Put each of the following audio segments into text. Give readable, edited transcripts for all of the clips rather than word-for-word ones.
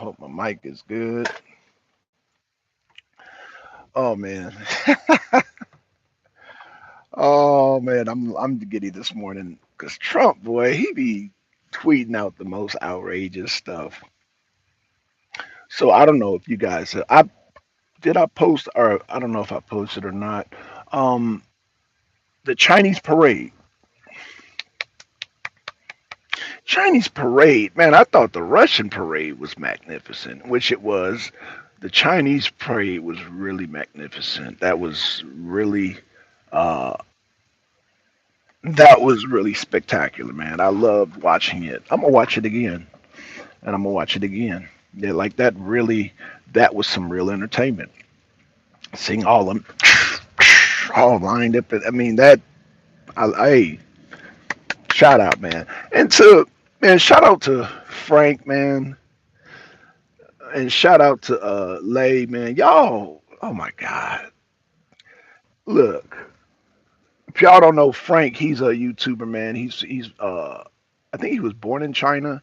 hope my mic is good. Oh man. Oh man, I'm giddy this morning because Trump, boy, he be tweeting out the most outrageous stuff. So I don't know if you guys, I post or I don't know if I posted or not. Um, the Chinese parade, man. I thought the Russian parade was magnificent, which it was. The Chinese parade was really magnificent. Uh, that was really spectacular, man. I loved watching it. I'm gonna watch it again, and I'm gonna watch it again. Yeah, like that. Really, that was some real entertainment. Seeing all them all lined up. I mean, that. Hey, shout out, man, shout out to Frank, man, and shout out to Lay, man. Y'all, oh my God, look. If y'all don't know Frank, he's a YouTuber, man. He's I think he was born in China.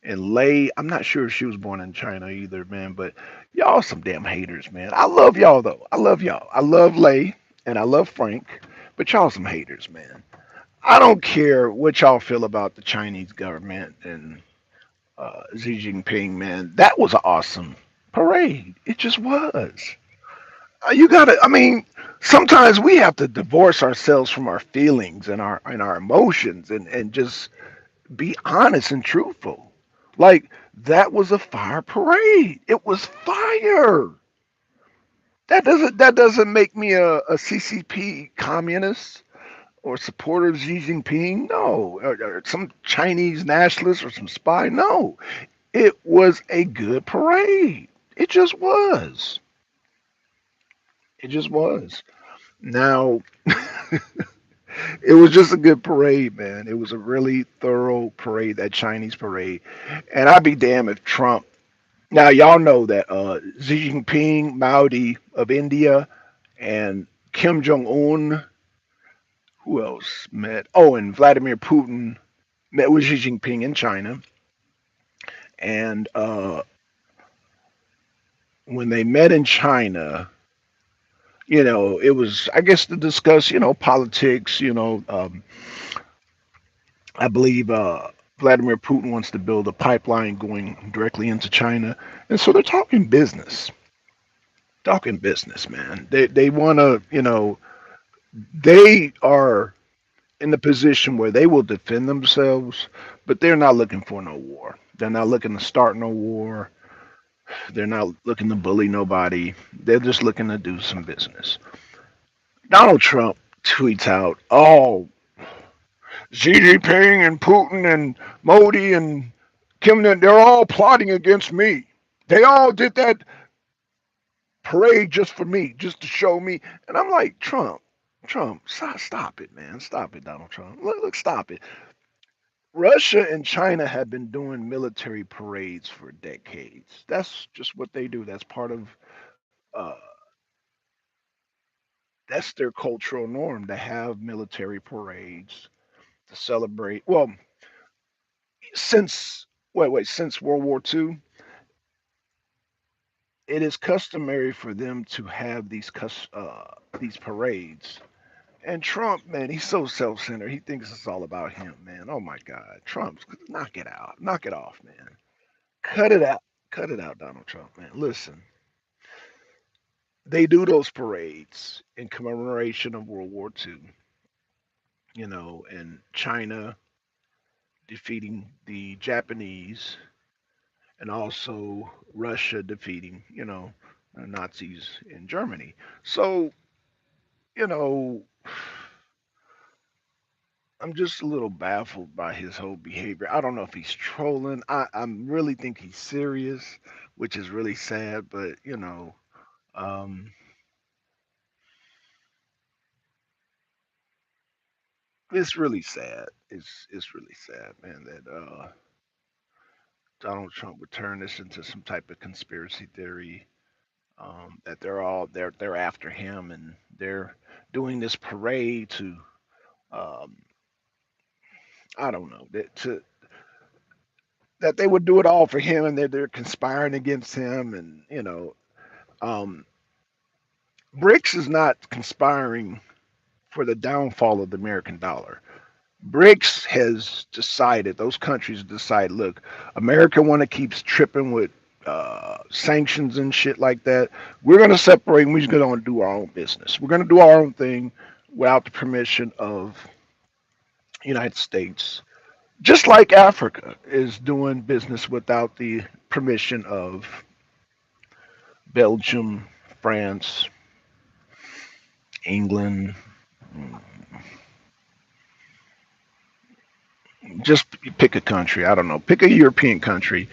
And Lay, I'm not sure if she was born in China either, man. But y'all some damn haters, man. I love y'all though. I love y'all. I love Lay and I love Frank, but y'all some haters, man. I don't care what y'all feel about the Chinese government and Xi Jinping, man. That was an awesome parade. It just was. You gotta. I mean, sometimes we have to divorce ourselves from our feelings and our emotions and just be honest and truthful. Like that was a fire parade. It was fire. That doesn't make me a CCP communist or supporter of Xi Jinping. No, or some Chinese nationalist or some spy. No, it was a good parade. It just was. It just was. Now, it was just a good parade, man. It was a really thorough parade, that Chinese parade. And I'd be damned if Trump. Now, y'all know that Xi Jinping, Maudi of India, and Kim Jong Un, who else met? Oh, and Vladimir Putin met with Xi Jinping in China. And when they met in China, it was, I guess, to discuss, politics. I believe Vladimir Putin wants to build a pipeline going directly into China. And so they're talking business, man. They want to, they are in the position where they will defend themselves, but they're not looking for no war. They're not looking to start no war. They're not looking to bully nobody. They're just looking to do some business. Donald Trump tweets out, "Oh, Xi Jinping and Putin and Modi and Kim, they're all plotting against me. They all did that parade just for me, just to show me." And I'm like, Trump, stop it, man. Stop it, Donald Trump. Look, stop it. Russia and China have been doing military parades for decades. That's just what they do. Uh, that's their cultural norm to have military parades to celebrate. Well, since since World War II, it is customary for them to have these parades. And Trump, man, he's so self-centered. He thinks it's all about him, man. Oh my God, Trump's knock it out, knock it off, man. Cut it out, cut it out, Donald Trump, man. Listen, they do those parades in commemoration of World War II, and China defeating the Japanese, and also Russia defeating, the Nazis in Germany. So, you know, I'm just a little baffled by his whole behavior. I don't know if he's trolling. I really think he's serious, which is really sad. But um, it's really sad. It's really sad, man, that Donald Trump would turn this into some type of conspiracy theory. That they're after him and they're doing this parade to um, I don't know, to that they would do it all for him, and they're conspiring against him, and um, BRICS is not conspiring for the downfall of the American dollar. BRICS has decided; those countries decide. Look, America want to keep tripping with sanctions and shit like that. We're going to separate. And we're just going to do our own business. We're going to do our own thing without the permission of United States. Just like Africa is doing business without the permission of Belgium, France, England. Just pick a country. I don't know. Pick a European country.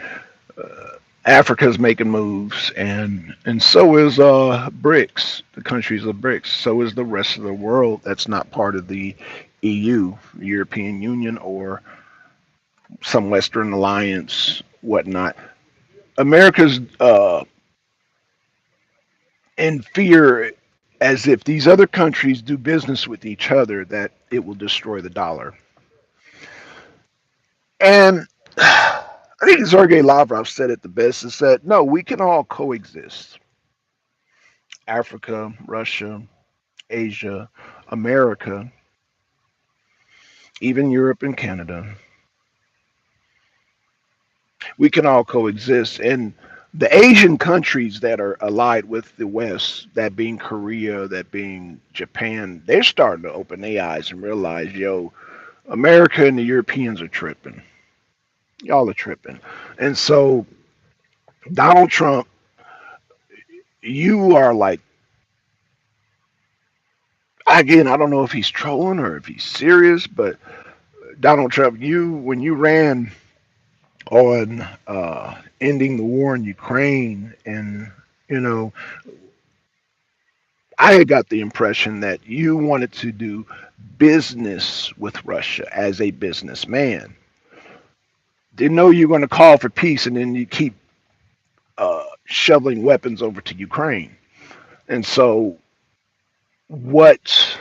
Africa's making moves, and so is BRICS, the countries of BRICS. So is the rest of the world that's not part of the EU, European Union, or some Western alliance, whatnot. America's in fear as if these other countries do business with each other that it will destroy the dollar. And I think Sergei Lavrov said it the best. Is that no, we can all coexist. Africa, Russia, Asia, America, even Europe and Canada. We can all coexist. And the Asian countries that are allied with the West, that being Korea, that being Japan, they're starting to open their eyes and realize, yo, America and the Europeans are tripping. Y'all are tripping. And so, Donald Trump, you are like, again, I don't know if he's trolling or if he's serious, but Donald Trump, when you ran on ending the war in Ukraine, and you know, I had got the impression that you wanted to do business with Russia as a businessman. Didn't know you were going to call for peace, and then you keep shoveling weapons over to Ukraine. And so, what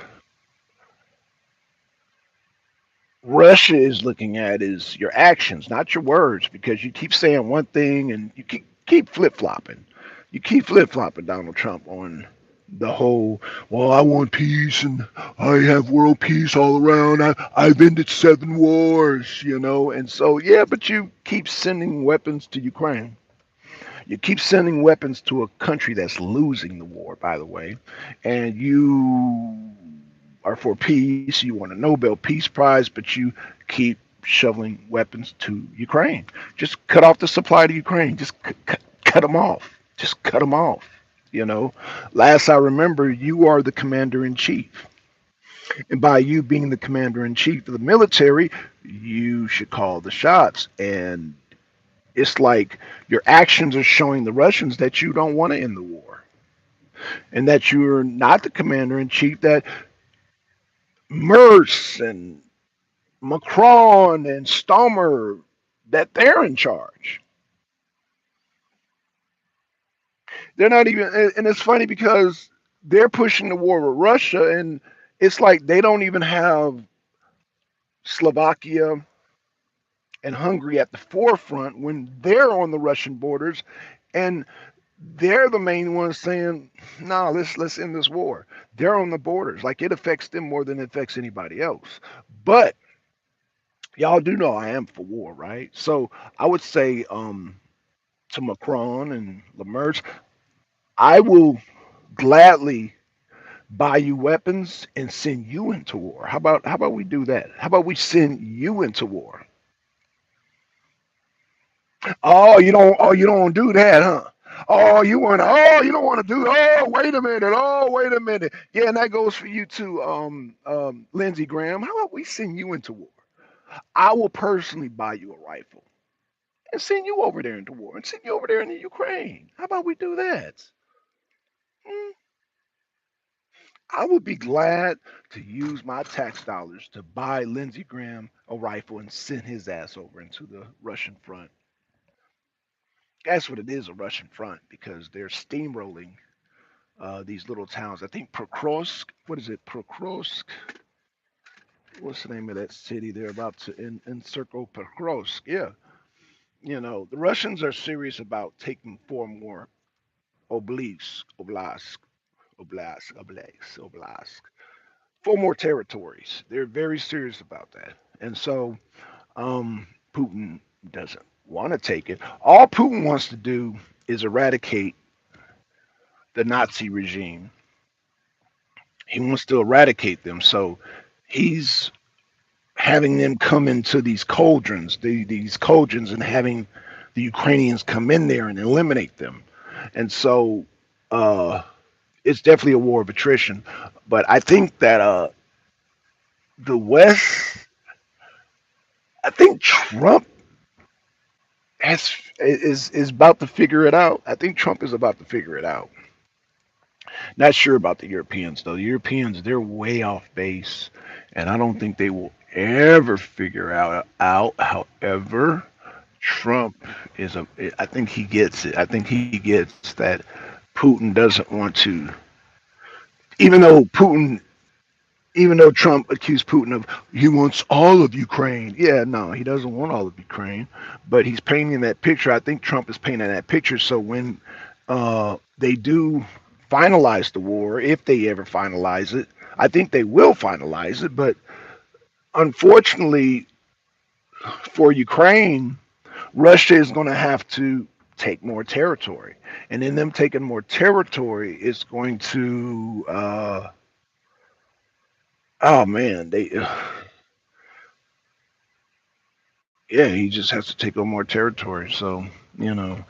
Russia is looking at is your actions, not your words, because you keep saying one thing and you keep flip flopping. You keep flip flopping, Donald Trump, on the whole, well, I want peace and I have world peace all around. I've ended 7 wars, And so, yeah, but you keep sending weapons to Ukraine. You keep sending weapons to a country that's losing the war, by the way, and you are for peace. You want a Nobel Peace Prize, but you keep shoveling weapons to Ukraine. Just cut off the supply to Ukraine. Just cut them off. Just cut them off. You know, last I remember, you are the commander in chief. And by you being the commander in chief of the military, you should call the shots. And it's like your actions are showing the Russians that you don't want to end the war and that you're not the commander in chief, that Merce and Macron and Stommer, that they're in charge. They're not even, and it's funny because they're pushing the war with Russia, and it's like they don't even have Slovakia and Hungary at the forefront when they're on the Russian borders, and they're the main ones saying, "No, let's end this war." They're on the borders, like it affects them more than it affects anybody else. But y'all do know I am for war, right? So I would say to Macron and Lemers, I will gladly buy you weapons and send you into war. How about we do that? How about we send you into war? Oh, you don't do that, huh? You don't want to do. Oh, wait a minute. Yeah, and that goes for you too, Lindsey Graham. How about we send you into war? I will personally buy you a rifle and send you over there into war and send you over there in the Ukraine. How about we do that? Hmm, I would be glad to use my tax dollars to buy Lindsey Graham a rifle and send his ass over into the Russian front. That's what it is, a Russian front, because they're steamrolling these little towns. I think Prokrovsk, what is it? Prokrovsk? What's the name of that city? They're about to encircle Prokrovsk. Yeah. The Russians are serious about taking four more oblast, four more territories. They're very serious about that. And so Putin doesn't want to take it. All Putin wants to do is eradicate the Nazi regime. He wants to eradicate them. So he's having them come into these cauldrons, these cauldrons, and having the Ukrainians come in there and eliminate them. And so uh, it's definitely a war of attrition. But I think that the West, I think Trump is about to figure it out. I think Trump is about to figure it out. Not sure about the Europeans though. The Europeans, they're way off base, and I don't think they will ever figure out. However, Trump is a. I think he gets it. I think he gets that Putin doesn't want to. Even though Putin, even though Trump accused Putin of he wants all of Ukraine. Yeah, no, he doesn't want all of Ukraine, but he's painting that picture. I think Trump is painting that picture. So when they do finalize the war, if they ever finalize it, I think they will finalize it. But unfortunately for Ukraine, Russia is going to have to take more territory, and in them taking more territory, it's going to. Oh man, they. Yeah, he just has to take on more territory. So you know,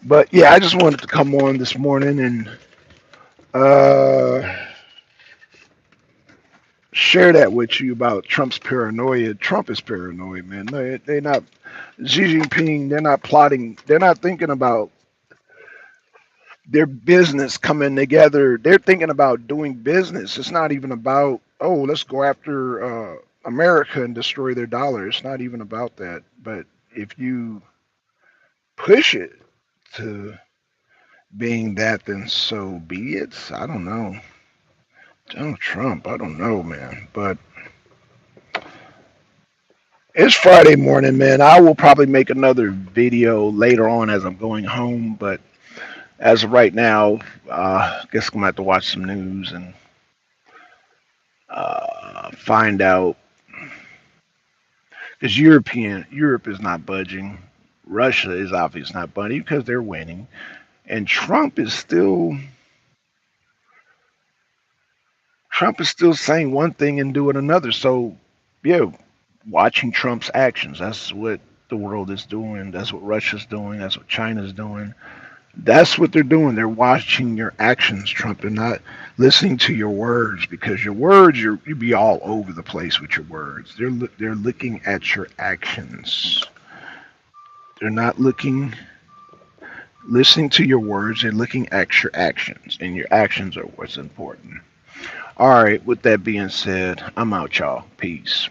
but yeah, I just wanted to come on this morning and uh, share that with you about Trump's paranoia. Trump is paranoid, man. They not Xi Jinping. They're not plotting. They're not thinking about their business coming together. They're thinking about doing business. It's not even about let's go after America and destroy their dollar. It's not even about that. But if you push it to being that, then so be it. I don't know. Donald Trump, I don't know, man. But it's Friday morning, man. I will probably make another video later on as I'm going home. But as of right now, I guess I'm going to have to watch some news and find out. Because Europe is not budging. Russia is obviously not budging because they're winning. And Trump is still saying one thing and doing another. So, yeah, watching Trump's actions. That's what the world is doing. That's what Russia's doing. That's what China's doing. That's what they're doing. They're watching your actions, Trump. They're not listening to your words because your words, you be all over the place with your words. They're looking at your actions. They're not listening to your words. They're looking at your actions, and your actions are what's important. All right. With that being said, I'm out, y'all. Peace.